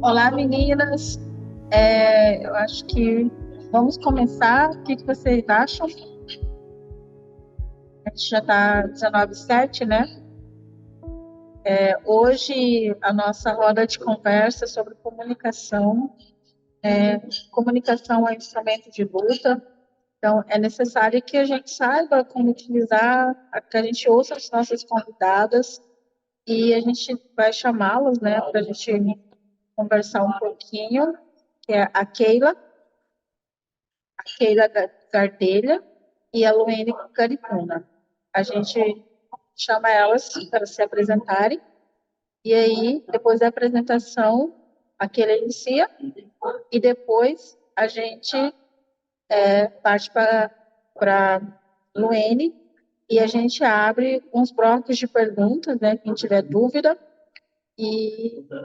Olá, meninas. Eu acho que vamos começar. O que vocês acham? A gente já está 19h07, né? Hoje a nossa roda de conversa é sobre comunicação. Comunicação é instrumento de luta, então é necessário que a gente saiba como utilizar, que a gente ouça as nossas convidadas e a gente vai chamá-las, né, para a gente conversar um pouquinho, que é a Keila Gardelha e a Luene Caricuna. A gente chama elas para se apresentarem, e aí, depois da apresentação, a Keila inicia, e depois a gente parte para Luene, e a gente abre uns blocos de perguntas, né, quem tiver dúvida,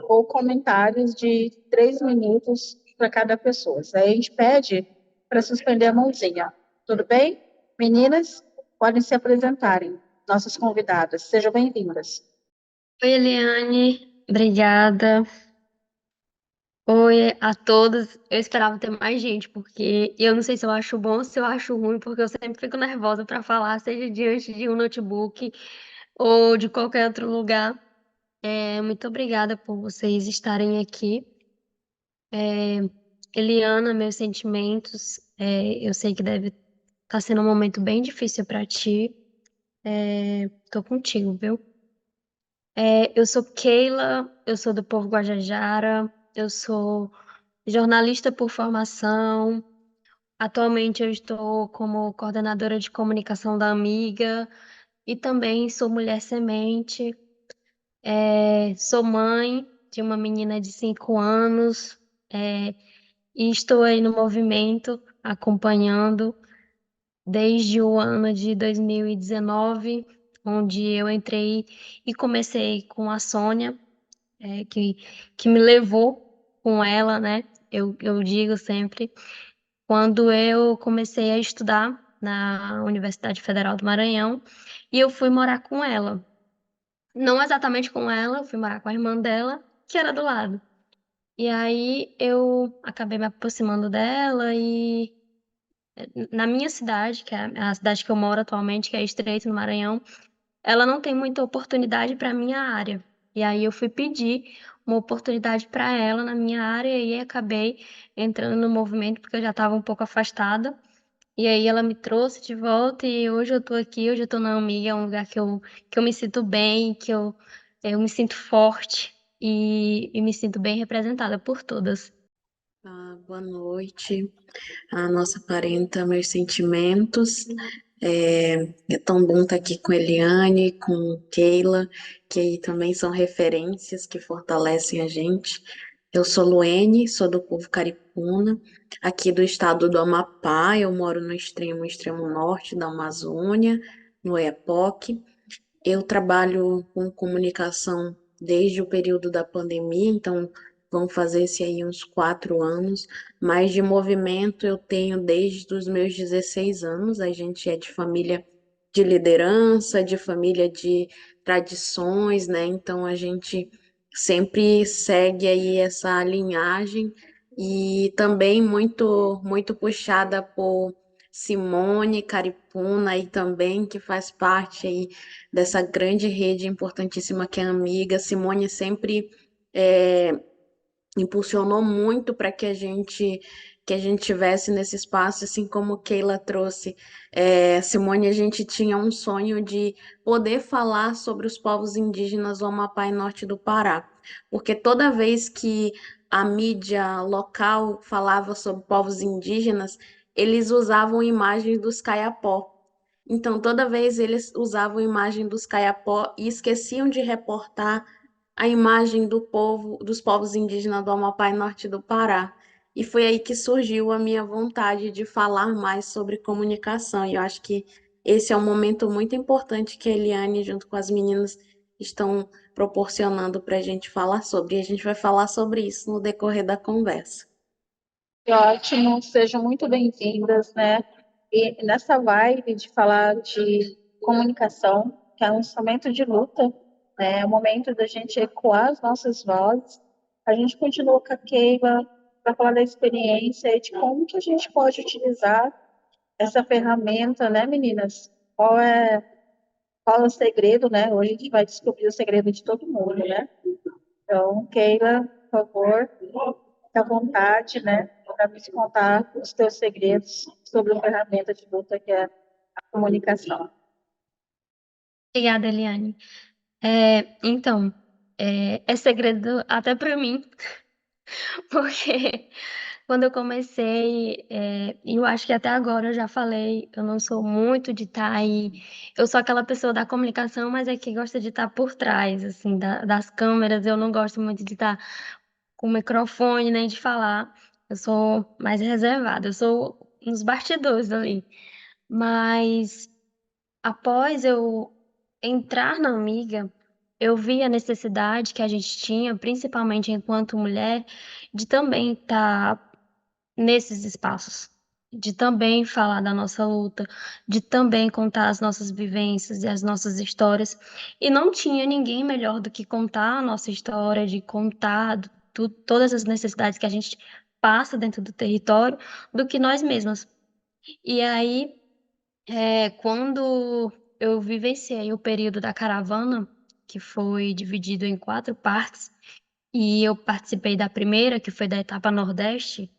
ou comentários de 3 minutos para cada pessoa. Aí a gente pede para suspender a mãozinha. Tudo bem? Meninas, podem se apresentarem. Nossas convidadas, sejam bem-vindas. Oi, Eliane, obrigada. Oi a todos. Eu esperava ter mais gente, porque eu não sei se eu acho bom ou se eu acho ruim, porque eu sempre fico nervosa para falar, seja diante de um notebook ou de qualquer outro lugar. Muito obrigada por vocês estarem aqui. Eliana, meus sentimentos, eu sei que deve estar sendo um momento bem difícil para ti. Tô contigo, viu? Eu sou Keila, eu sou do povo Guajajara, eu sou jornalista por formação. Atualmente eu estou como coordenadora de comunicação da Amiga e também sou mulher semente. Sou mãe de uma menina de 5 anos, e estou aí no movimento acompanhando desde o ano de 2019, onde eu entrei e comecei com a Sônia, é, que, que me levou com ela, né? Eu digo sempre. Quando eu comecei a estudar na Universidade Federal do Maranhão e eu fui morar com ela. Não exatamente com ela, eu fui morar com a irmã dela, que era do lado. E aí eu acabei me aproximando dela e na minha cidade, que é a cidade que eu moro atualmente, que é Estreito, no Maranhão, ela não tem muita oportunidade para minha área. E aí eu fui pedir uma oportunidade para ela na minha área e aí acabei entrando no movimento porque eu já estava um pouco afastada. E aí ela me trouxe de volta e hoje eu tô aqui, hoje eu tô na Amiga, é um lugar que eu me sinto bem, eu me sinto forte e me sinto bem representada por todas. Boa noite, a nossa parenta, meus sentimentos. É tão bom estar aqui com Eliane, com Keila, que também são referências que fortalecem a gente. Eu sou Luene, sou do povo caripuna, aqui do estado do Amapá. Eu moro no extremo norte da Amazônia, no Oiapoque. Eu trabalho com comunicação desde o período da pandemia, então vão fazer-se aí uns 4 anos, mas de movimento eu tenho desde os meus 16 anos. A gente é de família de liderança, de família de tradições, né? Então a gente sempre segue aí essa linhagem e também muito puxada por Simone Caripuna aí também, que faz parte aí dessa grande rede importantíssima que é a Amiga. Simone sempre é, impulsionou muito para que a gente tivesse nesse espaço, assim como Keila trouxe. Simone, a gente tinha um sonho de poder falar sobre os povos indígenas do Amapá e Norte do Pará, porque toda vez que a mídia local falava sobre povos indígenas, eles usavam imagens dos caiapó. Então, toda vez eles usavam a imagem dos caiapó e esqueciam de reportar a imagem do povo, dos povos indígenas do Amapá e Norte do Pará. E foi aí que surgiu a minha vontade de falar mais sobre comunicação. E eu acho que esse é um momento muito importante que a Eliane, junto com as meninas, estão proporcionando para a gente falar sobre. E a gente vai falar sobre isso no decorrer da conversa. Que ótimo, sejam muito bem-vindas, né? E nessa vibe de falar de comunicação, que é um instrumento de luta, né? É o momento da gente ecoar as nossas vozes. A gente continua com a Keila para falar da experiência e de como que a gente pode utilizar essa ferramenta, né, meninas? Qual é o segredo, né? Hoje a gente vai descobrir o segredo de todo mundo, né? Então, Keila, por favor, fique à vontade, né, para nos contar os teus segredos sobre a ferramenta de luta que é a comunicação. Obrigada, Eliane. Então, é segredo até para mim, porque quando eu comecei, e eu acho que até agora eu já falei, eu não sou muito de estar aí. Eu sou aquela pessoa da comunicação, mas é que gosta de estar por trás, assim, das câmeras. Eu não gosto muito de estar com o microfone, nem de falar. Eu sou mais reservada, eu sou nos bastidores ali. Mas após eu entrar na Amiga, eu vi a necessidade que a gente tinha, principalmente enquanto mulher, de também estar nesses espaços, de também falar da nossa luta, de também contar as nossas vivências e as nossas histórias. E não tinha ninguém melhor do que contar a nossa história, de contar todas as necessidades que a gente passa dentro do território, do que nós mesmas. E aí, quando eu vivenciei o período da caravana, que foi dividido em 4 partes, e eu participei da primeira, que foi da etapa Nordeste,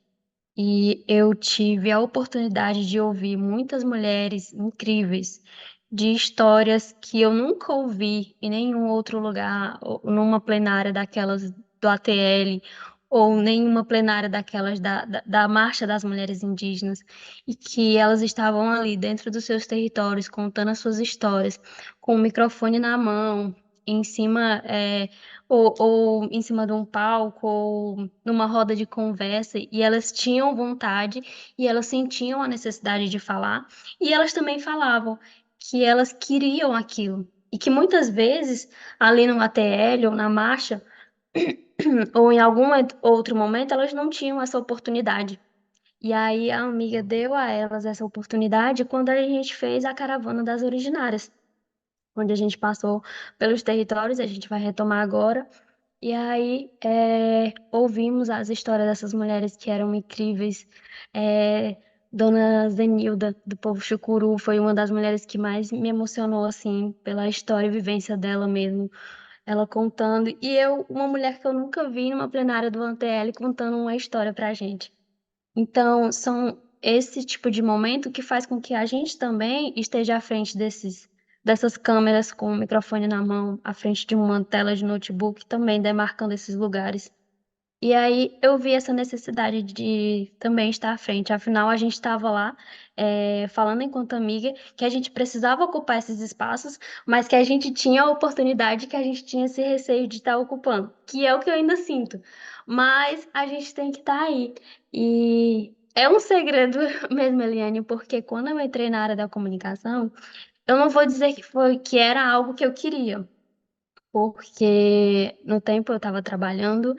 e eu tive a oportunidade de ouvir muitas mulheres incríveis, de histórias que eu nunca ouvi em nenhum outro lugar, ou numa plenária daquelas do ATL, ou nenhuma plenária daquelas da Marcha das Mulheres Indígenas, e que elas estavam ali dentro dos seus territórios, contando as suas histórias, com o microfone na mão, em cima, ou em cima de um palco, ou numa roda de conversa, e elas tinham vontade e elas sentiam a necessidade de falar, e elas também falavam que elas queriam aquilo. E que muitas vezes, ali no ATL ou na marcha, ou em algum outro momento, elas não tinham essa oportunidade. E aí a amiga deu a elas essa oportunidade quando a gente fez a caravana das originárias, onde a gente passou pelos territórios, a gente vai retomar agora, e aí, ouvimos as histórias dessas mulheres que eram incríveis. É, Dona Zenilda, do povo Chucuru, foi uma das mulheres que mais me emocionou, assim, pela história e vivência dela mesmo. Ela contando. E eu, uma mulher que eu nunca vi numa plenária do ANTL, contando uma história pra gente. Então, são esse tipo de momento que faz com que a gente também esteja à frente dessas câmeras com o microfone na mão, à frente de uma tela de notebook, também demarcando esses lugares. E aí eu vi essa necessidade de também estar à frente. Afinal, a gente estava lá, falando enquanto amiga, que a gente precisava ocupar esses espaços, mas que a gente tinha a oportunidade, que a gente tinha esse receio de estar ocupando, que é o que eu ainda sinto. Mas a gente tem que estar aí. E é um segredo mesmo, Eliane, porque quando eu entrei na área da comunicação, eu não vou dizer que era algo que eu queria, porque no tempo eu estava trabalhando,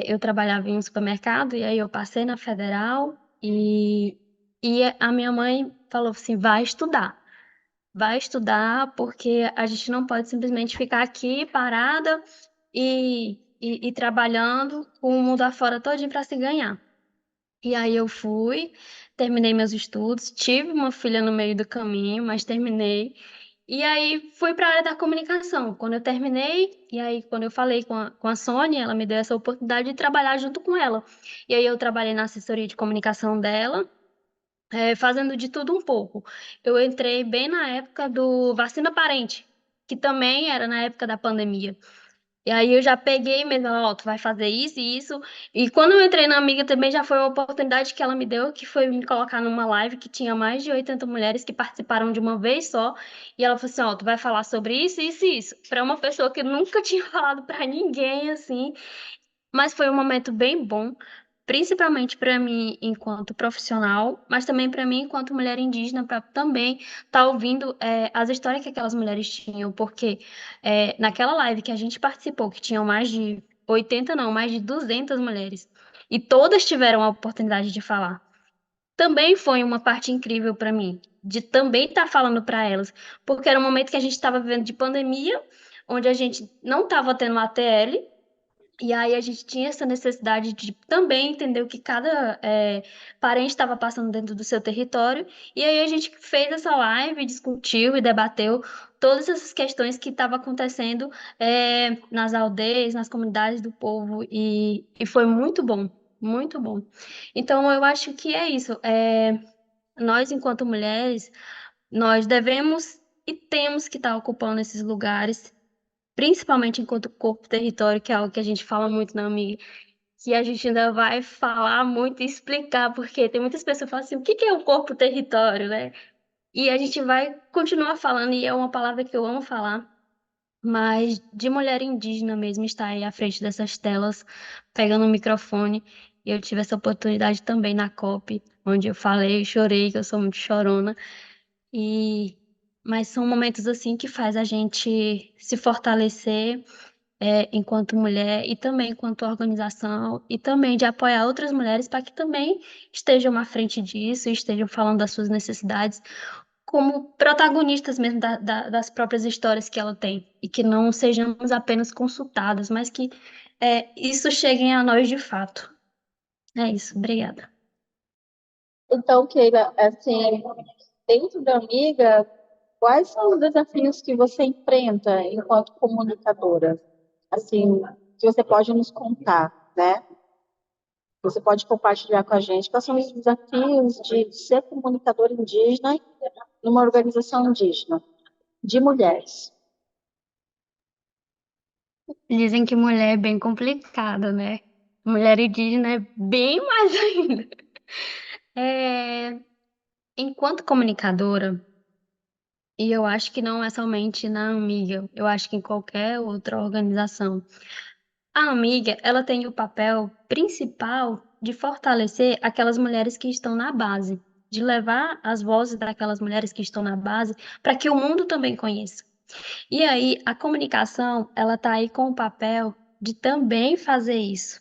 eu trabalhava em um supermercado e aí eu passei na Federal e a minha mãe falou assim, vai estudar porque a gente não pode simplesmente ficar aqui parada e trabalhando com o mundo afora todinho para se ganhar. E aí eu fui, terminei meus estudos, tive uma filha no meio do caminho, mas terminei. E aí fui para a área da comunicação. Quando eu terminei, e aí quando eu falei com a Sônia, ela me deu essa oportunidade de trabalhar junto com ela. E aí eu trabalhei na assessoria de comunicação dela, fazendo de tudo um pouco. Eu entrei bem na época do Vacina Parente, que também era na época da pandemia. E aí eu já peguei mesmo, ó, tu vai fazer isso e isso. E quando eu entrei na Amiga também já foi uma oportunidade que ela me deu, que foi me colocar numa live que tinha mais de 80 mulheres que participaram de uma vez só. E ela falou assim, ó, tu vai falar sobre isso, isso e isso. Para uma pessoa que nunca tinha falado para ninguém assim. Mas foi um momento bem bom, principalmente para mim enquanto profissional, mas também para mim enquanto mulher indígena, para também estar ouvindo as histórias que aquelas mulheres tinham, porque naquela live que a gente participou, que tinham mais de 80, não, mais de 200 mulheres, e todas tiveram a oportunidade de falar. Também foi uma parte incrível para mim, de também estar falando para elas, porque era um momento que a gente estava vivendo de pandemia, onde a gente não estava tendo ATL, e aí a gente tinha essa necessidade de também entender o que cada parente estava passando dentro do seu território. E aí a gente fez essa live, discutiu e debateu todas essas questões que estavam acontecendo nas aldeias, nas comunidades do povo. E foi muito bom, muito bom. Então eu acho que é isso. Nós, enquanto mulheres, nós devemos e temos que estar ocupando esses lugares, principalmente enquanto corpo território, que é algo que a gente fala muito na amiga, que a gente ainda vai falar muito e explicar, porque tem muitas pessoas que falam assim, o que é o corpo território, né? E a gente vai continuar falando, e é uma palavra que eu amo falar, mas de mulher indígena mesmo estar aí à frente dessas telas, pegando o microfone, e eu tive essa oportunidade também na COP, onde eu falei, chorei, que eu sou muito chorona, e mas são momentos assim que faz a gente se fortalecer enquanto mulher e também enquanto organização e também de apoiar outras mulheres para que também estejam à frente disso, estejam falando das suas necessidades como protagonistas mesmo das próprias histórias que ela tem e que não sejamos apenas consultadas, mas que isso chegue a nós de fato. É isso, obrigada. Então, Keila, assim, dentro da Amiga, quais são os desafios que você enfrenta enquanto comunicadora? Assim, que você pode nos contar, né? Você pode compartilhar com a gente quais são os desafios de ser comunicadora indígena numa organização indígena, de mulheres. Dizem que mulher é bem complicada, né? Mulher indígena é bem mais ainda. É, enquanto comunicadora, e eu acho que não é somente na Amiga, eu acho que em qualquer outra organização, a Amiga, ela tem o papel principal de fortalecer aquelas mulheres que estão na base, de levar as vozes daquelas mulheres que estão na base para que o mundo também conheça. E aí, a comunicação, ela tá aí com o papel de também fazer isso,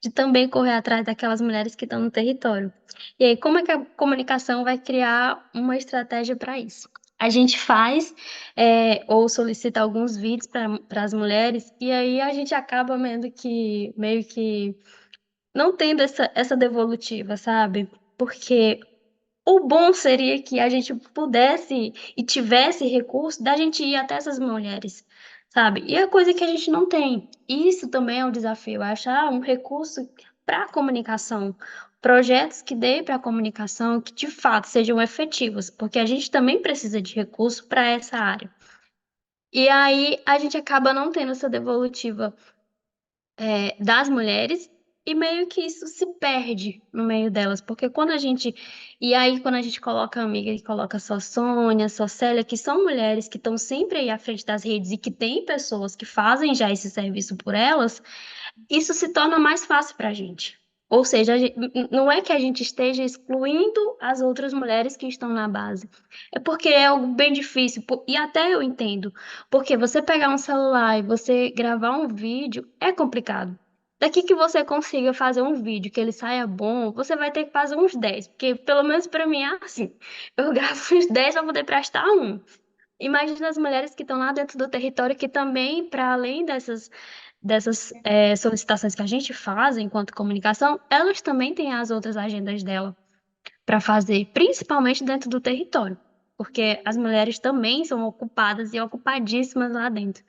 de também correr atrás daquelas mulheres que estão no território. E aí, como é que a comunicação vai criar uma estratégia para isso? A gente faz ou solicita alguns vídeos para as mulheres, e aí a gente acaba meio que não tendo essa devolutiva, sabe? Porque o bom seria que a gente pudesse e tivesse recurso da gente ir até essas mulheres, sabe? E é coisa que a gente não tem. Isso também é um desafio, achar um recurso para a comunicação, projetos que dê para a comunicação, que de fato sejam efetivos, porque a gente também precisa de recurso para essa área. E aí a gente acaba não tendo essa devolutiva das mulheres, e meio que isso se perde no meio delas, porque quando a gente coloca a amiga e coloca só Sônia, só Célia, que são mulheres que estão sempre aí à frente das redes e que tem pessoas que fazem já esse serviço por elas, isso se torna mais fácil para a gente. Ou seja, não é que a gente esteja excluindo as outras mulheres que estão na base. É porque é algo bem difícil. E até eu entendo. Porque você pegar um celular e você gravar um vídeo é complicado. Daqui que você consiga fazer um vídeo que ele saia bom, você vai ter que fazer uns 10. Porque pelo menos para mim é assim. Eu gravo uns 10 para poder prestar um. Imagina as mulheres que estão lá dentro do território que também, para além dessas solicitações que a gente faz enquanto comunicação, elas também têm as outras agendas dela para fazer, principalmente dentro do território, porque as mulheres também são ocupadas e ocupadíssimas lá dentro.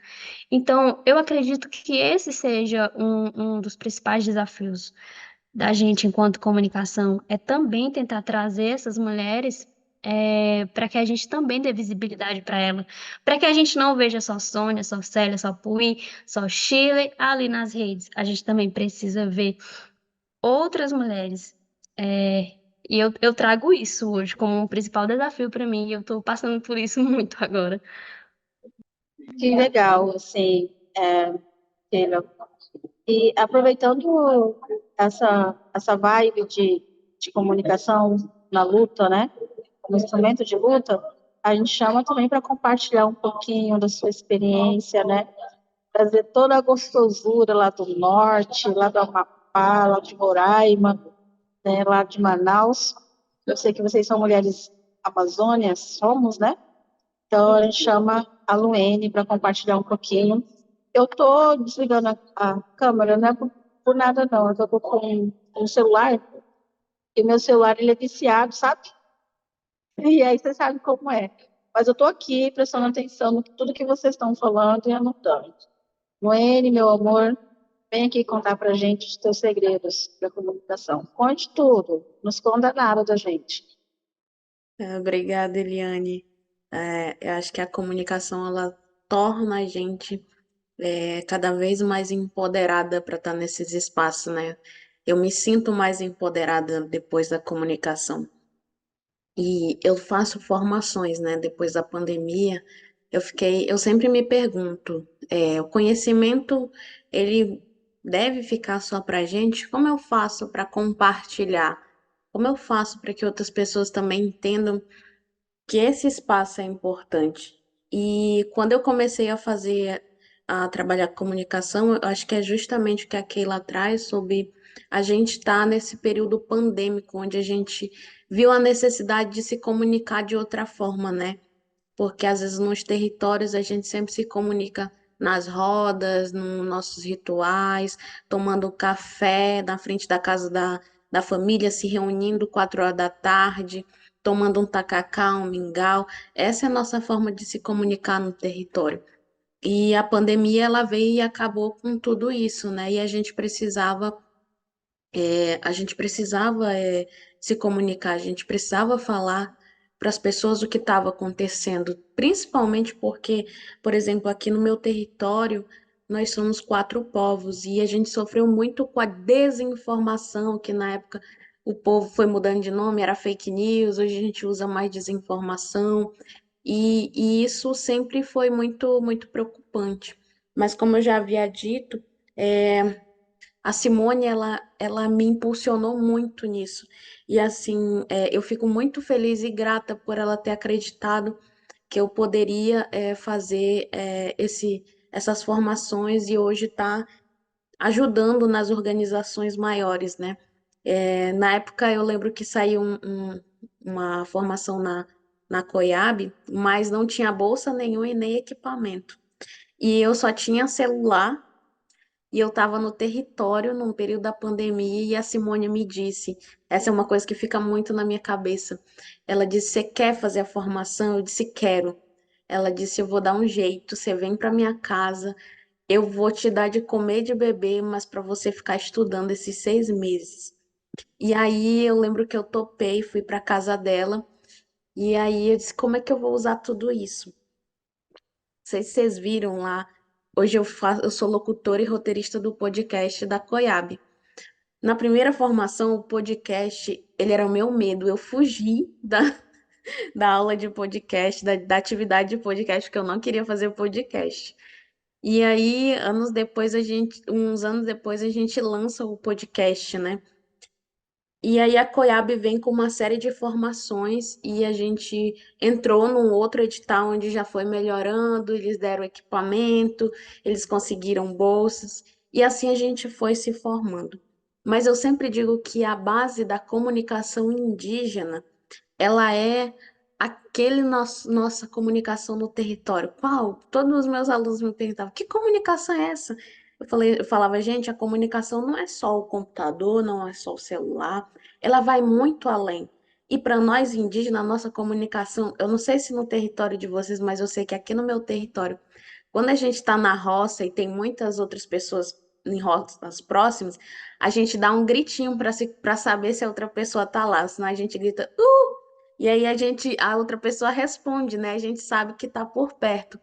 Então, eu acredito que esse seja um dos principais desafios da gente enquanto comunicação, é também tentar trazer essas mulheres para que a gente também dê visibilidade para ela, para que a gente não veja só Sônia, só Célia, só Pui, só Chile ali nas redes. A gente também precisa ver outras mulheres. E eu trago isso hoje como um principal desafio para mim, e eu estou passando por isso muito agora. Que legal, assim, Keila. E aproveitando essa vibe de comunicação na luta, né? Como instrumento de luta, a gente chama também para compartilhar um pouquinho da sua experiência, né? Trazer toda a gostosura lá do norte, lá do Amapá, lá de Roraima, né? Lá de Manaus. Eu sei que vocês são mulheres amazônias, somos, né? Então a gente chama a Luene para compartilhar um pouquinho. Eu tô desligando a câmera, não é por nada não, eu tô com um celular, e meu celular ele é viciado, sabe? E aí você sabe como é. Mas eu tô aqui prestando atenção no tudo que vocês estão falando e anotando. Luene, meu amor, vem aqui contar pra gente os teus segredos da comunicação. Conte tudo, não esconda nada da gente. Obrigada, Eliane. Eu acho que a comunicação ela torna a gente cada vez mais empoderada para estar nesses espaços, né? Eu me sinto mais empoderada depois da comunicação. E eu faço formações, né? Depois da pandemia, eu sempre me pergunto, o conhecimento, ele deve ficar só para a gente? Como eu faço para compartilhar? Como eu faço para que outras pessoas também entendam que esse espaço é importante? E quando eu comecei a trabalhar com comunicação, eu acho que é justamente o que a Keila traz sobre a gente estar nesse período pandêmico, onde a gente viu a necessidade de se comunicar de outra forma, né? Porque às vezes nos territórios a gente sempre se comunica nas rodas, nos nossos rituais, tomando café na frente da casa da família, se reunindo 4 horas da tarde, tomando um tacacá, um mingau. Essa é a nossa forma de se comunicar no território. E a pandemia ela veio e acabou com tudo isso, né? E a gente precisava se comunicar, a gente precisava falar para as pessoas o que estava acontecendo, principalmente porque, por exemplo, aqui no meu território, nós somos 4 povos e a gente sofreu muito com a desinformação, que na época o povo foi mudando de nome, era fake news, hoje a gente usa mais desinformação, e isso sempre foi muito, muito preocupante. Mas como eu já havia dito, é, a Simone, ela me impulsionou muito nisso. E assim, eu fico muito feliz e grata por ela ter acreditado que eu poderia fazer essas formações e hoje estar ajudando nas organizações maiores, né? Na época eu lembro que saiu uma formação na COIAB, mas não tinha bolsa nenhuma e nem equipamento. E eu só tinha celular e eu estava no território num período da pandemia e a Simone me disse, essa é uma coisa que fica muito na minha cabeça. Ela disse: "Você quer fazer a formação?" Eu disse: "Quero." Ela disse: "Eu vou dar um jeito, você vem para minha casa, eu vou te dar de comer e de beber, mas para você ficar estudando esses 6 meses." E aí eu lembro que eu topei, fui para casa dela e aí eu disse: "Como é que eu vou usar tudo isso?" Não sei se vocês viram lá. Hoje eu sou locutora e roteirista do podcast da Coiab. Na primeira formação, o podcast, ele era o meu medo. Eu fugi da aula de podcast, da atividade de podcast, porque eu não queria fazer podcast. E aí, uns anos depois, a gente lança o podcast, né? E aí a Coiab vem com uma série de formações e a gente entrou num outro edital onde já foi melhorando, eles deram equipamento, eles conseguiram bolsas e assim a gente foi se formando. Mas eu sempre digo que a base da comunicação indígena ela é nossa comunicação no território. Qual? Todos os meus alunos me perguntavam: que comunicação é essa? Eu falava, gente, a comunicação não é só o computador, não é só o celular, ela vai muito além. E para nós indígenas, a nossa comunicação, eu não sei se no território de vocês, mas eu sei que aqui no meu território, quando a gente está na roça e tem muitas outras pessoas em roças próximas, a gente dá um gritinho para saber se a outra pessoa está lá, senão a gente grita, e aí a outra pessoa responde, né? A gente sabe que está por perto.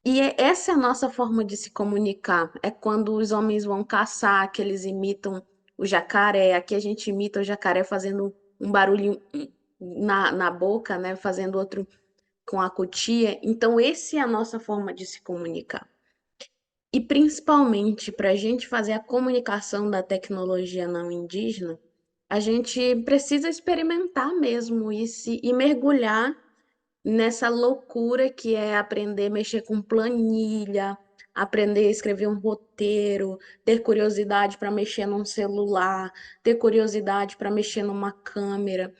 E essa é a nossa forma de se comunicar. É quando os homens vão caçar, que eles imitam o jacaré. Aqui a gente imita o jacaré fazendo um barulho na boca, né? Fazendo outro com a cutia. Então, essa é a nossa forma de se comunicar. E principalmente para a gente fazer a comunicação da tecnologia não indígena, a gente precisa experimentar mesmo e mergulhar nessa loucura que é aprender a mexer com planilha, aprender a escrever um roteiro, ter curiosidade para mexer num celular, ter curiosidade para mexer numa câmera.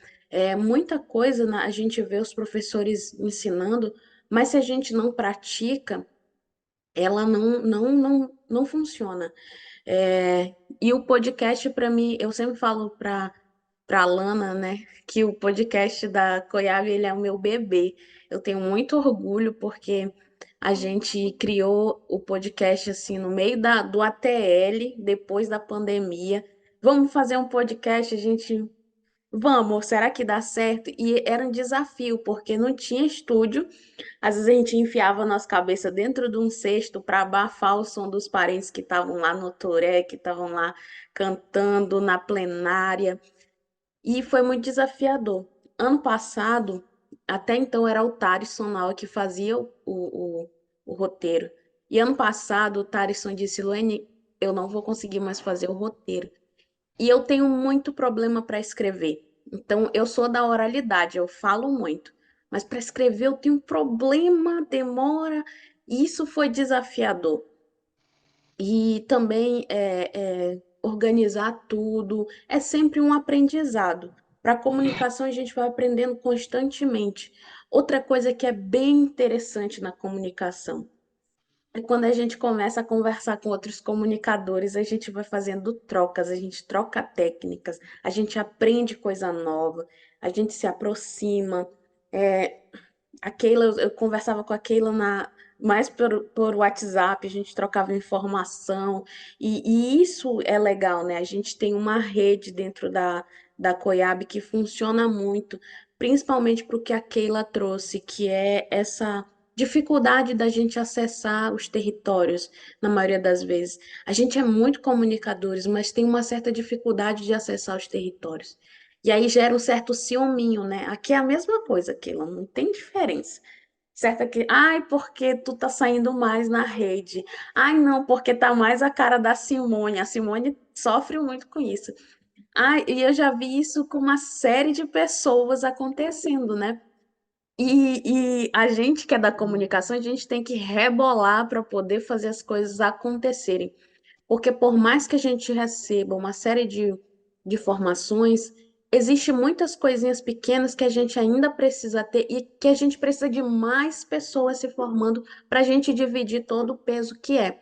Muita coisa a gente vê os professores ensinando, Mas se a gente não pratica, ela não funciona. E o podcast, para mim, eu sempre falo para Lana, né, que o podcast da Coiab, ele é o meu bebê. Eu tenho muito orgulho porque a gente criou o podcast assim no meio do ATL, depois da pandemia. Vamos fazer um podcast, a gente, vamos, será que dá certo? E era um desafio, porque não tinha estúdio. Às vezes a gente enfiava a nossa cabeça dentro de um cesto para abafar o som dos parentes que estavam lá no toré, que estavam lá cantando na plenária. E foi muito desafiador. Ano passado, até então era o Thalisson Naua que fazia o roteiro. E ano passado, o Thalisson disse, Luane, eu não vou conseguir mais fazer o roteiro. E eu tenho muito problema para escrever. Então, eu sou da oralidade, eu falo muito. Mas para escrever eu tenho um problema, demora. E isso foi desafiador. E também organizar tudo é sempre um aprendizado. Para a comunicação, a gente vai aprendendo constantemente. Outra coisa que é bem interessante na comunicação é quando a gente começa a conversar com outros comunicadores, a gente vai fazendo trocas, a gente troca técnicas, a gente aprende coisa nova, a gente se aproxima. É, a Keila, eu conversava com a Keila mais por WhatsApp, a gente trocava informação, e isso é legal, né? A gente tem uma rede dentro da Coiab que funciona muito, principalmente para o que a Keila trouxe, que é essa dificuldade da gente acessar os territórios, na maioria das vezes. A gente é muito comunicadores, mas tem uma certa dificuldade de acessar os territórios. E aí gera um certo ciúminho, né? Aqui é a mesma coisa, aquilo, não tem diferença. Certo que, ai, porque tu tá saindo mais na rede. Ai, não, porque tá mais a cara da Simone. A Simone sofre muito com isso. Ai, e eu já vi isso com uma série de pessoas acontecendo, né? E a gente que é da comunicação, a gente tem que rebolar para poder fazer as coisas acontecerem. Porque por mais que a gente receba uma série de formações, existe muitas coisinhas pequenas que a gente ainda precisa ter e que a gente precisa de mais pessoas se formando para a gente dividir todo o peso que é.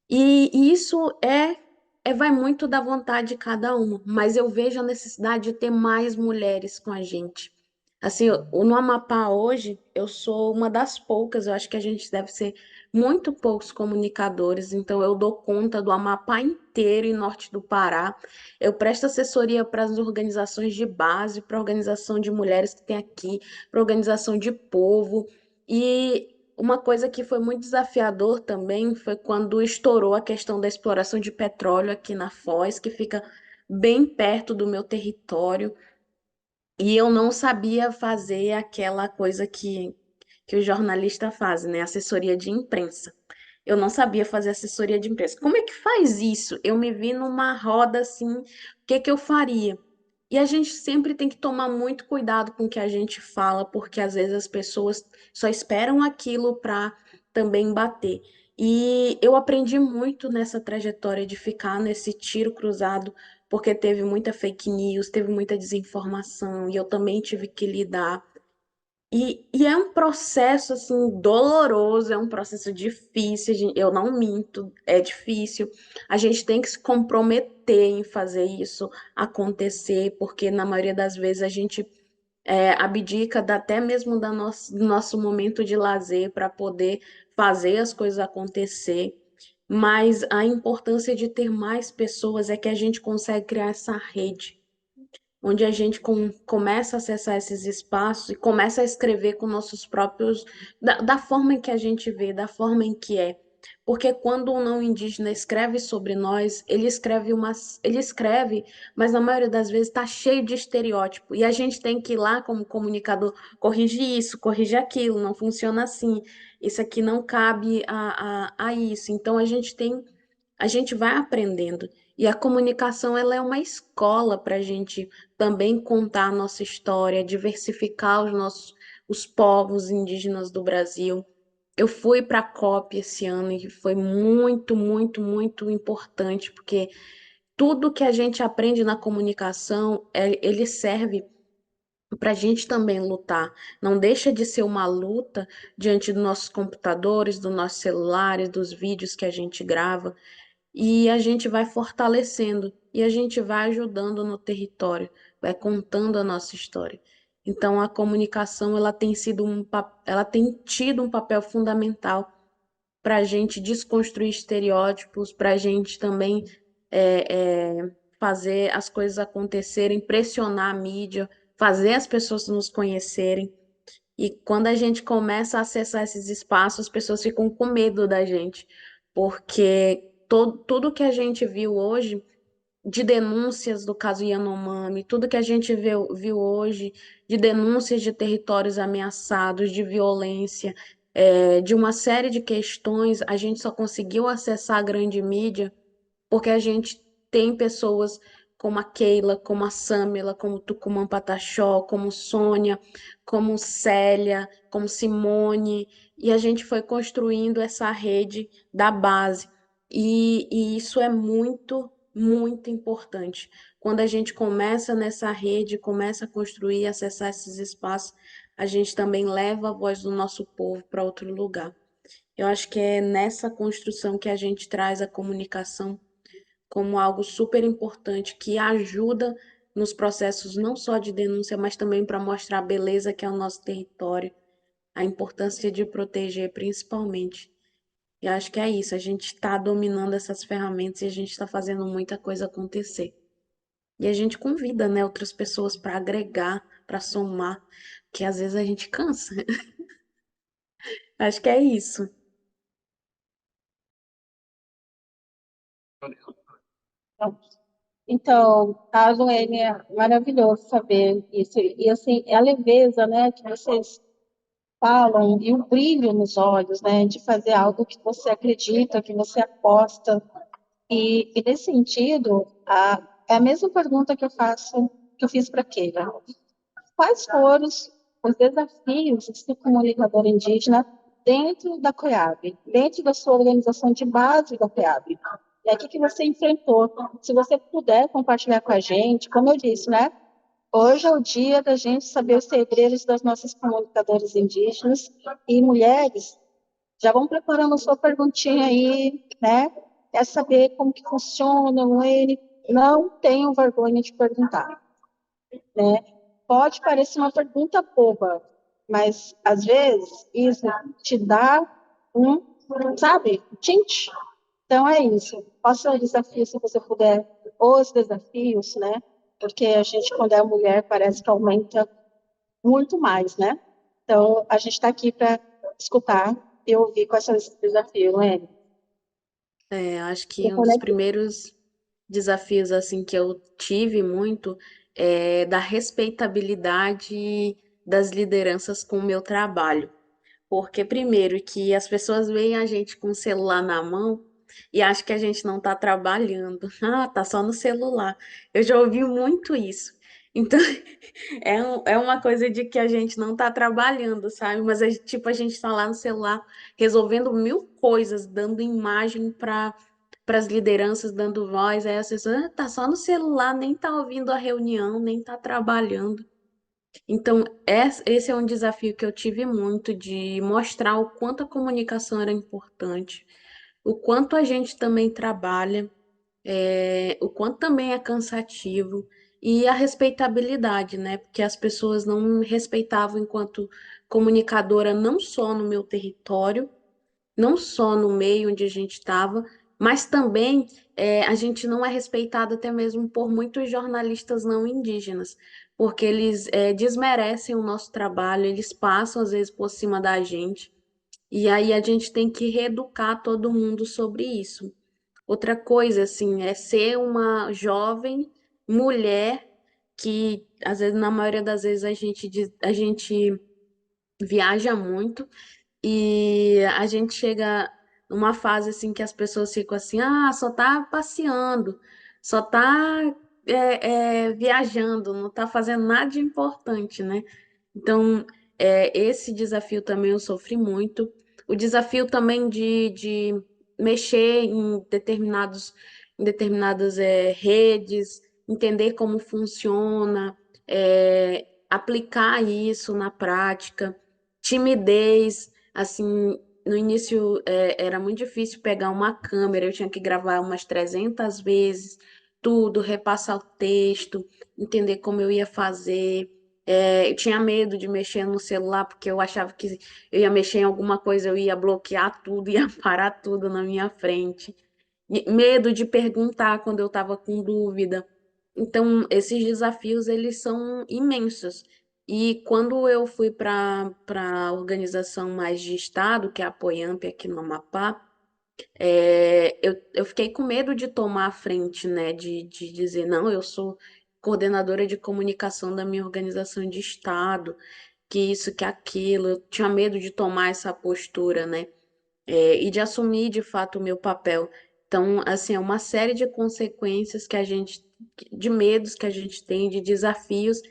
E isso vai muito da vontade de cada uma, mas eu vejo a necessidade de ter mais mulheres com a gente. Assim, no Amapá hoje, eu sou uma das poucas, eu acho que a gente deve ser muito poucos comunicadores, então eu dou conta do Amapá inteiro e norte do Pará. Eu presto assessoria para as organizações de base, para a organização de mulheres que tem aqui, para a organização de povo. E uma coisa que foi muito desafiador também foi quando estourou a questão da exploração de petróleo aqui na Foz, que fica bem perto do meu território. E eu não sabia fazer aquela coisa que o jornalista faz, né? Assessoria de imprensa. Eu não sabia fazer assessoria de imprensa. Como é que faz isso? Eu me vi numa roda assim, o que que eu faria? E a gente sempre tem que tomar muito cuidado com o que a gente fala, porque às vezes as pessoas só esperam aquilo para também bater. E eu aprendi muito nessa trajetória de ficar nesse tiro cruzado, porque teve muita fake news, teve muita desinformação, e eu também tive que lidar. E é um processo assim doloroso, é um processo difícil, eu não minto, é difícil. A gente tem que se comprometer em fazer isso acontecer, porque na maioria das vezes a gente abdica até mesmo do nosso momento de lazer para poder fazer as coisas acontecer. Mas a importância de ter mais pessoas é que a gente consegue criar essa rede onde a gente começa a acessar esses espaços e começa a escrever com nossos próprios, da forma em que a gente vê, da forma em que é. Porque quando um não indígena escreve sobre nós, ele escreve, mas na maioria das vezes está cheio de estereótipo. E a gente tem que ir lá, como comunicador, corrigir isso, corrigir aquilo, não funciona assim, isso aqui não cabe a isso. Então a gente vai aprendendo. E a comunicação, ela é uma escola para a gente também contar a nossa história, diversificar os povos indígenas do Brasil. Eu fui para a COP esse ano e foi muito, muito, muito importante, porque tudo que a gente aprende na comunicação, ele serve para a gente também lutar. Não deixa de ser uma luta diante dos nossos computadores, dos nossos celulares, dos vídeos que a gente grava, e a gente vai fortalecendo e a gente vai ajudando no território, vai contando a nossa história. Então a comunicação ela tem sido ela tem tido um papel fundamental para a gente desconstruir estereótipos, para a gente também fazer as coisas acontecerem, pressionar a mídia, fazer as pessoas nos conhecerem. E quando a gente começa a acessar esses espaços, as pessoas ficam com medo da gente, porque tudo que a gente viu hoje de denúncias do caso Yanomami, tudo que a gente viu hoje de denúncias de territórios ameaçados, de violência, de uma série de questões, a gente só conseguiu acessar a grande mídia porque a gente tem pessoas como a Keila, como a Samila, como Tucumã Pataxó, como Sônia, como Célia, como Simone, e a gente foi construindo essa rede da base. E isso é muito, muito importante. Quando a gente começa nessa rede, começa a construir, acessar esses espaços, a gente também leva a voz do nosso povo para outro lugar. Eu acho que é nessa construção que a gente traz a comunicação como algo super importante que ajuda nos processos não só de denúncia, mas também para mostrar a beleza que é o nosso território, a importância de proteger principalmente. E acho que é isso, a gente está dominando essas ferramentas e a gente está fazendo muita coisa acontecer. E a gente convida, né, outras pessoas para agregar, para somar, que às vezes a gente cansa. Acho que é isso. Então, caso ele é maravilhoso saber isso. E assim, é a leveza, né, que vocês falam e o brilho nos olhos, né, de fazer algo que você acredita, que você aposta. E nesse sentido, é a mesma pergunta que eu faço, que eu fiz para a Keila. Quais foram os desafios de ser comunicador indígena dentro da COIAB, dentro da sua organização de base da COIAB? E aí, o que que você enfrentou? Se você puder compartilhar com a gente, como eu disse, né? Hoje é o dia da gente saber os segredos das nossas comunicadoras indígenas e mulheres. Já vão preparando a sua perguntinha aí, né? É saber como que funciona o N. Não tenham vergonha de perguntar, né? Pode parecer uma pergunta boba, mas às vezes isso te dá um, sabe, tint. Então é isso. Qual é o desafio, se você puder, os desafios, né? Porque a gente, quando é mulher, parece que aumenta muito mais, né? Então, a gente está aqui para escutar e ouvir quais são esses desafios, né? Acho que um dos primeiros desafios assim que eu tive muito é da respeitabilidade das lideranças com o meu trabalho. Porque, primeiro, que as pessoas veem a gente com o celular na mão e acham que a gente não está trabalhando. Ah, tá só no celular. Eu já ouvi muito isso. Então, é uma coisa de que a gente não está trabalhando, sabe? Mas, tipo, a gente está lá no celular resolvendo mil coisas, dando imagem para as lideranças, dando voz. Aí as pessoas, ah, tá só no celular, nem tá ouvindo a reunião, nem tá trabalhando. Então, esse é um desafio que eu tive muito de mostrar o quanto a comunicação era importante, o quanto a gente também trabalha, o quanto também é cansativo e a respeitabilidade, né? Porque as pessoas não me respeitavam enquanto comunicadora, não só no meu território, não só no meio onde a gente estava, mas também a gente não é respeitado até mesmo por muitos jornalistas não indígenas, porque eles desmerecem o nosso trabalho, eles passam às vezes por cima da gente, e aí a gente tem que reeducar todo mundo sobre isso. Outra coisa, assim, é ser uma jovem mulher que, às vezes, na maioria das vezes, a gente viaja muito e a gente chega numa fase assim que as pessoas ficam assim, ah, só tá passeando, só tá viajando, não tá fazendo nada de importante, né? Então, esse desafio também eu sofri muito. O desafio também de mexer em determinadas redes, entender como funciona, aplicar isso na prática, timidez, assim, no início era muito difícil pegar uma câmera, eu tinha que gravar umas 300 vezes, tudo, repassar o texto, entender como eu ia fazer. Eu tinha medo de mexer no celular, porque eu achava que eu ia mexer em alguma coisa, eu ia bloquear tudo, ia parar tudo na minha frente. Medo de perguntar quando eu estava com dúvida. Então, esses desafios, eles são imensos. E quando eu fui para a organização mais de Estado, que é a Apoiamp aqui no Amapá, eu fiquei com medo de tomar a frente, né? De dizer, não, eu sou coordenadora de comunicação da minha organização de Estado, que isso, que aquilo. Eu tinha medo de tomar essa postura, né? E de assumir de fato o meu papel. Então, assim, é uma série de consequências que a gente, de medos que a gente tem, de desafios,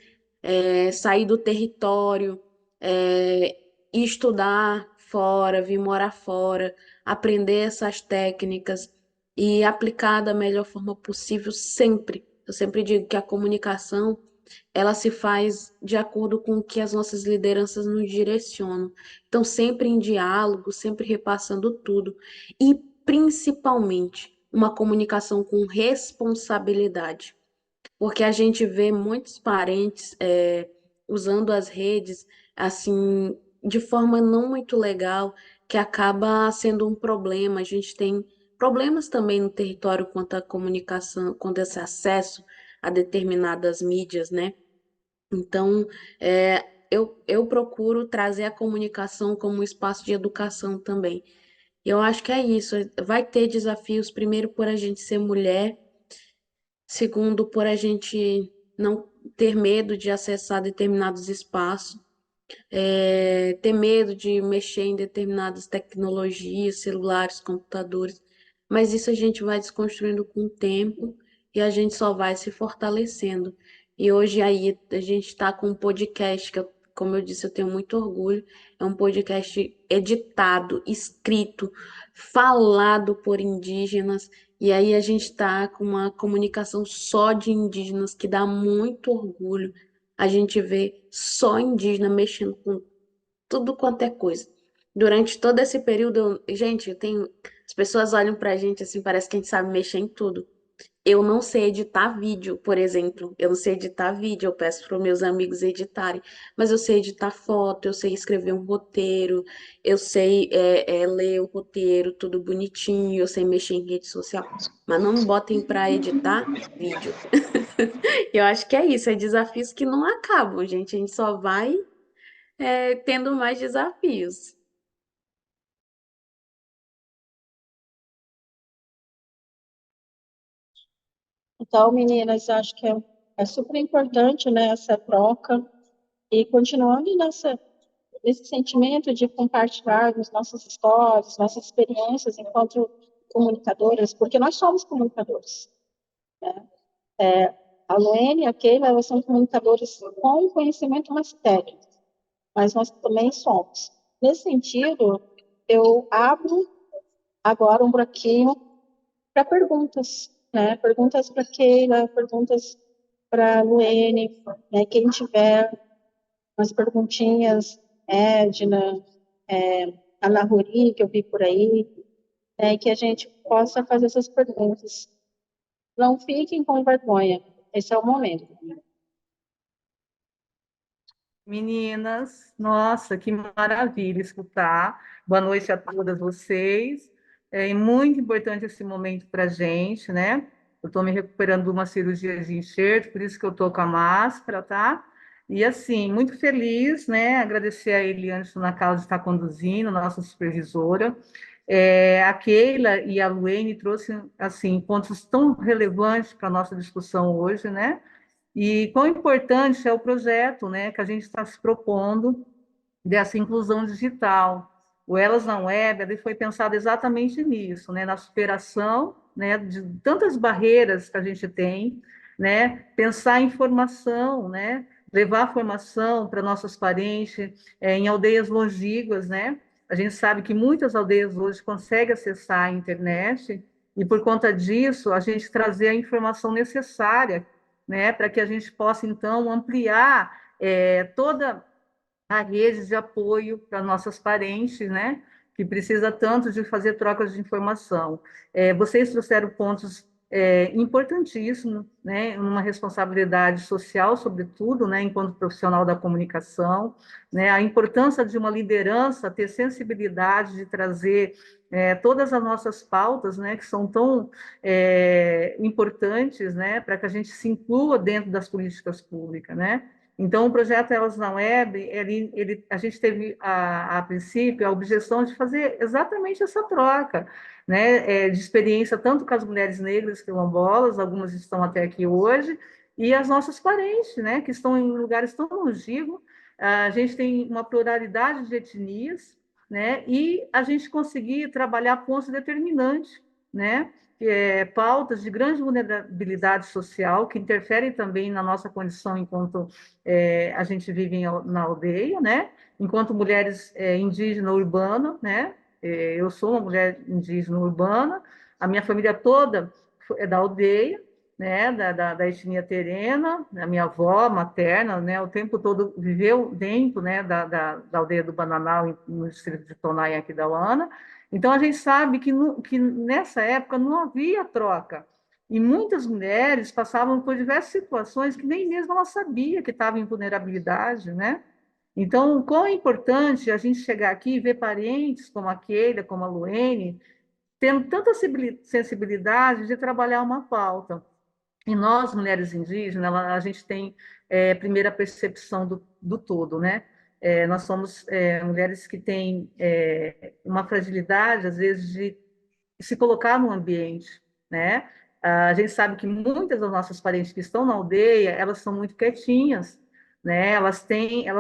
sair do território, ir estudar fora, vir morar fora, aprender essas técnicas e aplicar da melhor forma possível sempre. Eu sempre digo que a comunicação ela se faz de acordo com o que as nossas lideranças nos direcionam. Então, sempre em diálogo, sempre repassando tudo. E, principalmente, uma comunicação com responsabilidade. Porque a gente vê muitos parentes usando as redes, assim, de forma não muito legal, que acaba sendo um problema. A gente tem problemas também no território quanto à comunicação, quanto a esse acesso a determinadas mídias, né? Então, eu procuro trazer a comunicação como um espaço de educação também. Eu acho que é isso. Vai ter desafios, primeiro, por a gente ser mulher, segundo, por a gente não ter medo de acessar determinados espaços, ter medo de mexer em determinadas tecnologias, celulares, computadores. Mas isso a gente vai desconstruindo com o tempo e a gente só vai se fortalecendo. E hoje aí a gente está com um podcast que, como eu disse, eu tenho muito orgulho. É um podcast editado, escrito, falado por indígenas. E aí a gente está com uma comunicação só de indígenas que dá muito orgulho. A gente vê só indígena mexendo com tudo quanto é coisa. Durante todo esse período, gente, eu tenho. As pessoas olham pra gente assim, parece que a gente sabe mexer em tudo. Eu não sei editar vídeo, por exemplo. Eu não sei editar vídeo, eu peço para os meus amigos editarem. Mas eu sei editar foto, eu sei escrever um roteiro, eu sei ler o roteiro, tudo bonitinho, eu sei mexer em rede social. Mas não me botem para editar vídeo. Eu acho que é isso, é desafios que não acabam, gente. A gente só vai tendo mais desafios. Então, meninas, acho que é super importante, né, essa troca e continuando nesse sentimento de compartilhar as nossas histórias, nossas experiências enquanto comunicadoras, porque nós somos comunicadores. A Luene e a Keila, elas são comunicadoras com conhecimento mais técnico, mas nós também somos. Nesse sentido, eu abro agora um buraquinho para perguntas, né? Perguntas para Keila, perguntas para Luene, né? Quem tiver umas perguntinhas, Edna, Ana Ruri, que eu vi por aí, né? Que a gente possa fazer essas perguntas. Não fiquem com vergonha, esse é o momento. Meninas, nossa, que maravilha escutar. Boa noite a todas vocês. É muito importante esse momento para a gente, né? Eu estou me recuperando de uma cirurgia de enxerto, por isso que eu estou com a máscara, tá? E assim, muito feliz, né? Agradecer a Eliane Nacal de estar conduzindo, nossa supervisora. A Keila e a Luene trouxeram assim pontos tão relevantes para a nossa discussão hoje, né? E quão importante é o projeto, né, que a gente está se propondo dessa inclusão digital. O Elas na Web ele foi pensado exatamente nisso, né, na superação, né, de tantas barreiras que a gente tem, né, pensar em formação, né, levar formação para nossos parentes em aldeias longínquas, né. A gente sabe que muitas aldeias hoje conseguem acessar a internet e por conta disso a gente trazer a informação necessária, né, para que a gente possa então ampliar toda a rede de apoio para nossas parentes, né? Que precisa tanto de fazer trocas de informação. Vocês trouxeram pontos importantíssimos, né? Uma responsabilidade social, sobretudo, né? Enquanto profissional da comunicação, né? A importância de uma liderança ter sensibilidade de trazer todas as nossas pautas, né? Que são tão importantes, né? Para que a gente se inclua dentro das políticas públicas, né? Então, o projeto Elas na Web, a gente teve, a princípio, a objeção de fazer exatamente essa troca, né, de experiência, tanto com as mulheres negras quilombolas, algumas estão até aqui hoje, e as nossas parentes, né, que estão em lugares tão longínquos. A gente tem uma pluralidade de etnias, né, e a gente conseguir trabalhar pontos determinantes, né, pautas de grande vulnerabilidade social, que interferem também na nossa condição enquanto a gente vive na aldeia, né? Enquanto mulheres indígenas urbanas, né? Eu sou uma mulher indígena urbana, a minha família toda é da aldeia, né? Da etnia terena, a minha avó materna, né? O tempo todo viveu dentro, né? Da aldeia do Bananal, no distrito de Tonai, aqui da Uana. Então, a gente sabe que nessa época não havia troca. E muitas mulheres passavam por diversas situações que nem mesmo ela sabia que estava em vulnerabilidade, né? Então, quão é importante a gente chegar aqui e ver parentes como a Keila, como a Luene, tendo tanta sensibilidade de trabalhar uma pauta. E nós, mulheres indígenas, a gente tem primeira percepção do todo, né? Nós somos mulheres que têm uma fragilidade, às vezes, de se colocar no ambiente, né? A gente sabe que muitas das nossas parentes que estão na aldeia, elas são muito quietinhas, né? Elas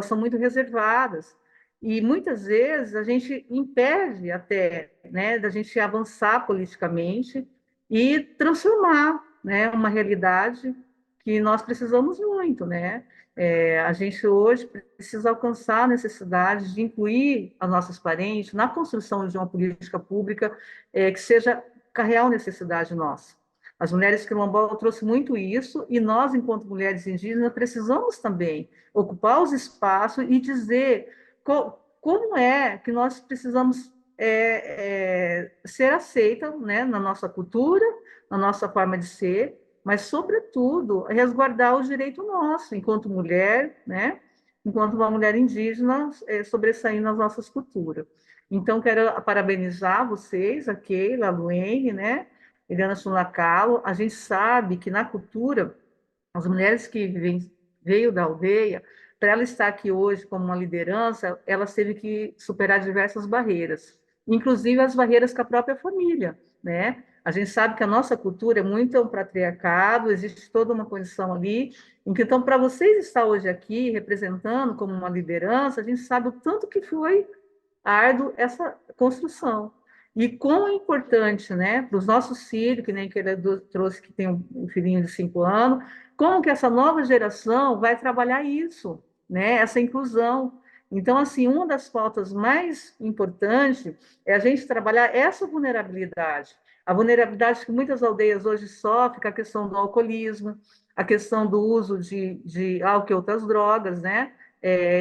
são muito reservadas. E muitas vezes a gente impede até, né, da gente avançar politicamente e transformar, né, uma realidade que nós precisamos muito, né? A gente hoje precisa alcançar a necessidade de incluir as nossas parentes na construção de uma política pública que seja a real necessidade nossa. As mulheres quilombolas trouxeram muito isso, e nós, enquanto mulheres indígenas, precisamos também ocupar os espaços e dizer como é que nós precisamos ser aceita, né, na nossa cultura, na nossa forma de ser, mas, sobretudo, resguardar o direito nosso, enquanto mulher, né, enquanto uma mulher indígena, sobressaindo nas nossas culturas. Então, quero parabenizar vocês, a Keila, a Luene, né, Eliana Sunacalo. A gente sabe que na cultura, as mulheres que veio da aldeia, para ela estar aqui hoje como uma liderança, ela teve que superar diversas barreiras, inclusive as barreiras com a própria família, né? A gente sabe que a nossa cultura é muito um patriarcado, existe toda uma condição ali. Então, para vocês estar hoje aqui representando como uma liderança, a gente sabe o tanto que foi árduo essa construção. E quão é importante, né, para os nossos filhos, que nem que ele trouxe, que tem um filhinho de 5 anos, como que essa nova geração vai trabalhar isso, né, essa inclusão. Então, assim, uma das pautas mais importantes é a gente trabalhar essa vulnerabilidade. A vulnerabilidade que muitas aldeias hoje sofrem, com a questão do alcoolismo, a questão do uso de álcool e outras drogas, né,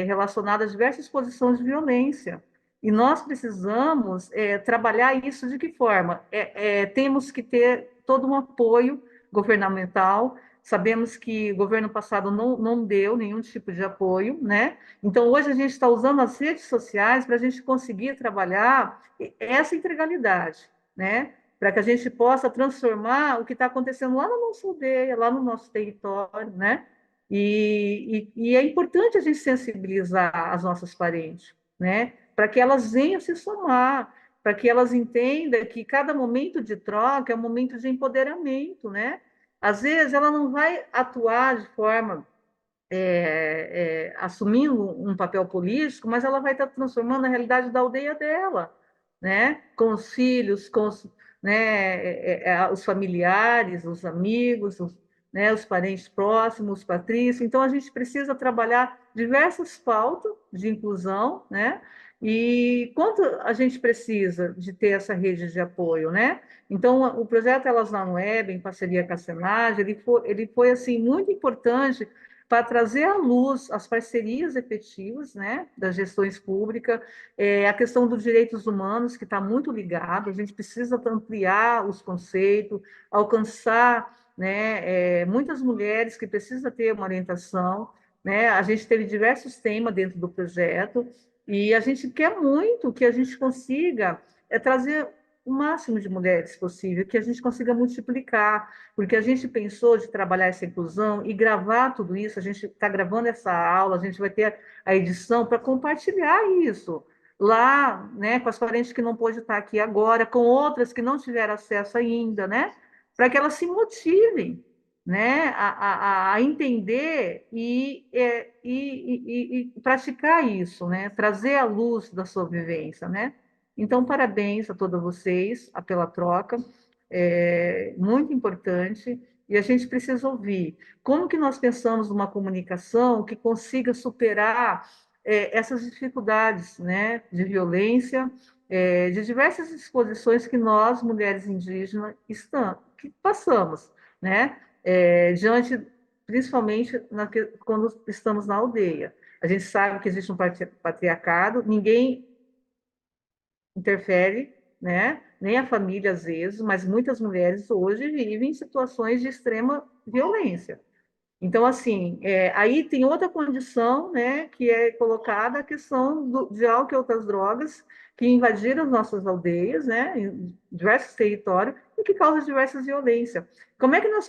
relacionada a diversas posições de violência. E nós precisamos trabalhar isso de que forma? Temos que ter todo um apoio governamental. Sabemos que o governo passado não deu nenhum tipo de apoio, né? Então, hoje a gente está usando as redes sociais para a gente conseguir trabalhar essa integralidade, né? Para que a gente possa transformar o que está acontecendo lá na nossa aldeia, lá no nosso território, né? E é importante a gente sensibilizar as nossas parentes, né? Para que elas venham se somar, para que elas entendam que cada momento de troca é um momento de empoderamento, né? Às vezes ela não vai atuar de forma assumindo um papel político, mas ela vai estar transformando a realidade da aldeia dela, né? Com os filhos, com os, né, os familiares, os amigos, né, os parentes próximos, os patrícios. Então, a gente precisa trabalhar diversas pautas de inclusão, né? E quanto a gente precisa de ter essa rede de apoio, né? Então, o projeto Elas na Web, em parceria com a Senage, ele foi assim, muito importante para trazer à luz as parcerias efetivas, né, das gestões públicas, a questão dos direitos humanos, que está muito ligado, a gente precisa ampliar os conceitos, alcançar, né, muitas mulheres que precisam ter uma orientação, né, a gente teve diversos temas dentro do projeto, e a gente quer muito que a gente consiga trazer o máximo de mulheres possível, que a gente consiga multiplicar, porque a gente pensou de trabalhar essa inclusão e gravar tudo isso, a gente está gravando essa aula, a gente vai ter a edição para compartilhar isso lá, né, com as parentes que não pôde estar aqui agora, com outras que não tiveram acesso ainda, né, para que elas se motivem, né, a entender e praticar isso, né, trazer à luz da sua vivência, né. Então, parabéns a todas vocês pela troca, é muito importante, e a gente precisa ouvir. Como que nós pensamos numa comunicação que consiga superar essas dificuldades, né, de violência, de diversas exposições que nós, mulheres indígenas, que passamos, né, diante, principalmente quando estamos na aldeia. A gente sabe que existe um patriarcado, ninguém interfere, né? Nem a família às vezes, mas muitas mulheres hoje vivem em situações de extrema violência. Então, assim, aí tem outra condição, né, que é colocada a questão de álcool e outras drogas que invadiram as nossas aldeias, né, em diversos territórios, e que causam diversas violências. Como é que nós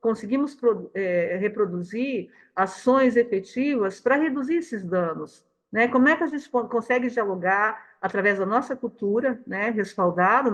conseguimos reproduzir ações efetivas para reduzir esses danos? Né? Como é que a gente consegue dialogar através da nossa cultura, né, respaldado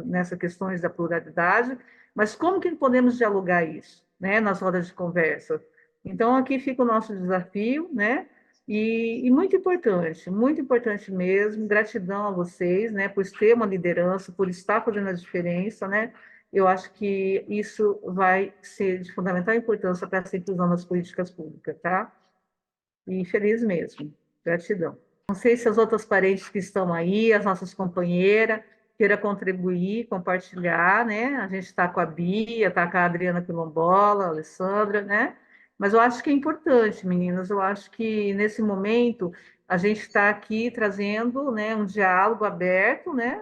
nessas questões da pluralidade, mas como que podemos dialogar isso, né, nas rodas de conversa? Então, aqui fica o nosso desafio, né, e muito importante mesmo, gratidão a vocês, né, por ter uma liderança, por estar fazendo a diferença, né, eu acho que isso vai ser de fundamental importância para a inclusão nas políticas públicas, tá? E feliz mesmo, gratidão. Não sei se as outras parentes que estão aí, as nossas companheiras, queira contribuir, compartilhar, né? A gente está com a Bia, está com a Adriana Quilombola, a Alessandra, né? Mas eu acho que é importante, meninas, eu acho que nesse momento a gente está aqui trazendo, né, um diálogo aberto, né?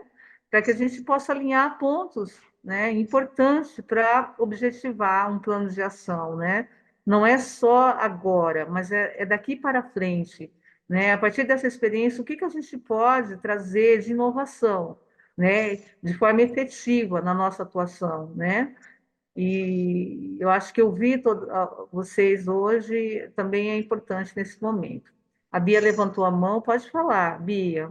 Para que a gente possa alinhar pontos, né, importantes para objetivar um plano de ação, né? Não é só agora, mas é daqui para frente, né? A partir dessa experiência, o que a gente pode trazer de inovação, né? De forma efetiva na nossa atuação, né? E eu acho que ouvir vocês hoje também é importante nesse momento. A Bia levantou a mão, pode falar, Bia.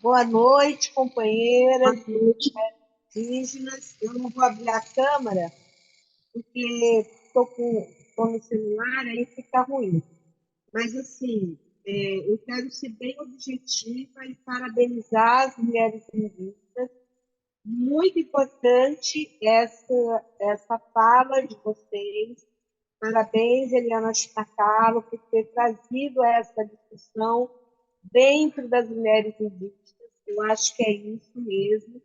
Boa noite, companheiras indígenas. Eu não vou abrir a câmera, porque estou no celular, aí fica ruim. Mas, assim, eu quero ser bem objetiva e parabenizar as mulheres indígenas. Muito importante essa fala de vocês. Parabéns, Eliana Chitacalo, por ter trazido essa discussão dentro das mulheres indígenas. Eu acho que é isso mesmo.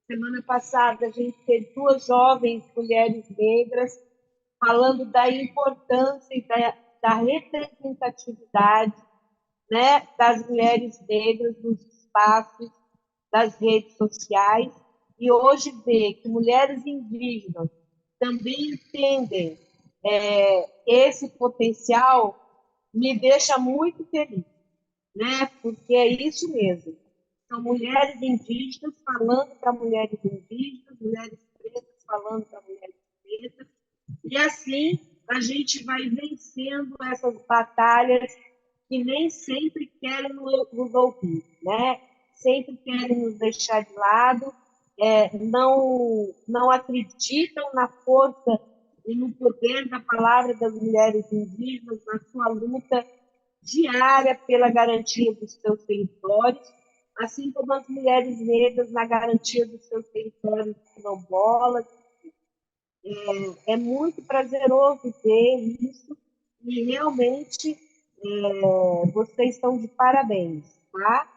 Semana passada, a gente teve duas jovens mulheres negras falando da importância e da representatividade, né, das mulheres negras nos espaços das redes sociais. E hoje ver que mulheres indígenas também entendem esse potencial me deixa muito feliz, né? Porque é isso mesmo. São mulheres indígenas falando para mulheres indígenas, mulheres pretas falando para mulheres pretas, e assim a gente vai vencendo essas batalhas que nem sempre querem nos ouvir, né? Sempre querem nos deixar de lado, não acreditam na força e no poder da palavra das mulheres indígenas, na sua luta diária pela garantia dos seus territórios, assim como as mulheres negras na garantia dos seus territórios quilombolas. É muito prazeroso ver isso e realmente vocês estão de parabéns, tá?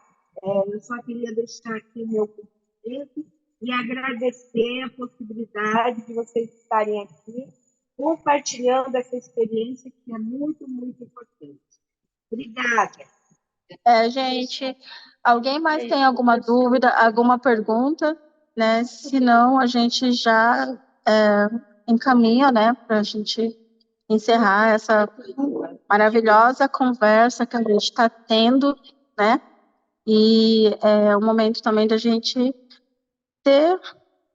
Eu só queria deixar aqui o meu cumprimento e agradecer a possibilidade de vocês estarem aqui compartilhando essa experiência que é muito, muito importante. Obrigada. Gente, alguém mais tem alguma dúvida, alguma pergunta, né? Se não, a gente já encaminha, né, para a gente encerrar essa maravilhosa conversa que a gente está tendo, né? E é o momento também da gente ter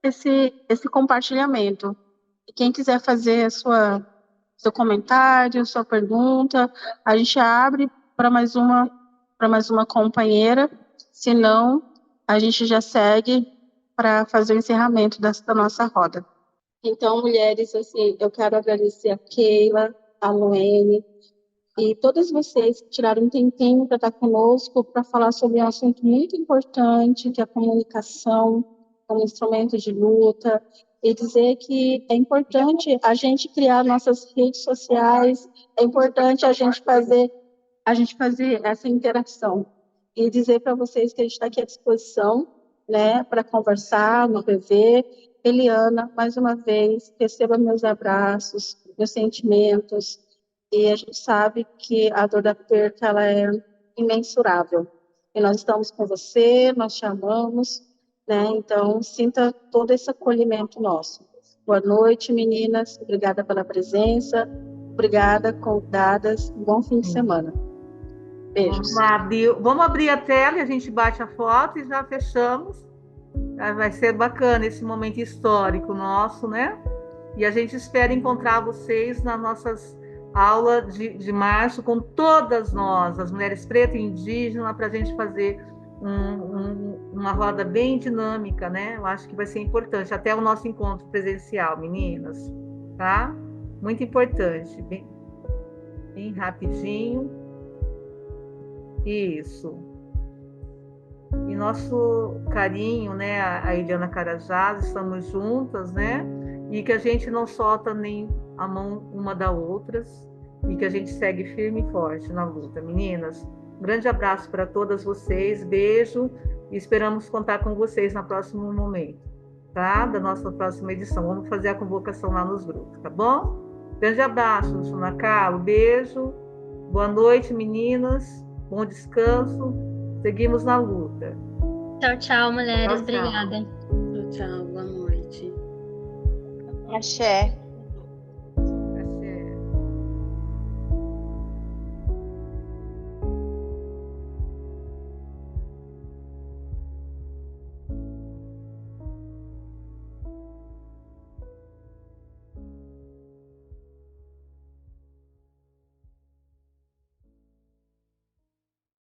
esse compartilhamento. E quem quiser fazer seu comentário, sua pergunta, a gente abre para mais uma companheira, senão a gente já segue para fazer o encerramento da nossa roda. Então, mulheres, assim, eu quero agradecer a Keila, a Luene, e todas vocês que tiraram um tempinho para estar conosco para falar sobre um assunto muito importante, que é a comunicação como instrumento de luta, e dizer que é importante a gente criar nossas redes sociais, é importante a gente fazer essa interação. E dizer para vocês que a gente está aqui à disposição, né, para conversar no PV. Eliana, mais uma vez, receba meus abraços, meus sentimentos, e a gente sabe que a dor da perca ela é imensurável. E nós estamos com você, nós te amamos, né? Então, sinta todo esse acolhimento nosso. Boa noite, meninas. Obrigada pela presença. Obrigada, convidadas. Bom fim de semana. Beijos. Vamos abrir a tela e a gente bate a foto e já fechamos. Vai ser bacana esse momento histórico nosso, né? E a gente espera encontrar vocês nas nossas aulas de março com todas nós, as mulheres pretas e indígenas, para a gente fazer uma roda bem dinâmica, né? Eu acho que vai ser importante, até o nosso encontro presencial, meninas, tá? Muito importante, bem rapidinho. Isso. E nosso carinho, né, a Eliana Carajás, estamos juntas, né? E que a gente não solta nem a mão uma da outra e que a gente segue firme e forte na luta. Meninas, um grande abraço para todas vocês, beijo e esperamos contar com vocês no próximo momento, tá? Da nossa próxima edição. Vamos fazer a convocação lá nos grupos, tá bom? Grande abraço, Suna Carlo, beijo, boa noite, meninas, bom descanso, seguimos na luta. Tchau, tchau, mulheres. Tchau, tchau. Obrigada. Tchau, boa noite. Axé.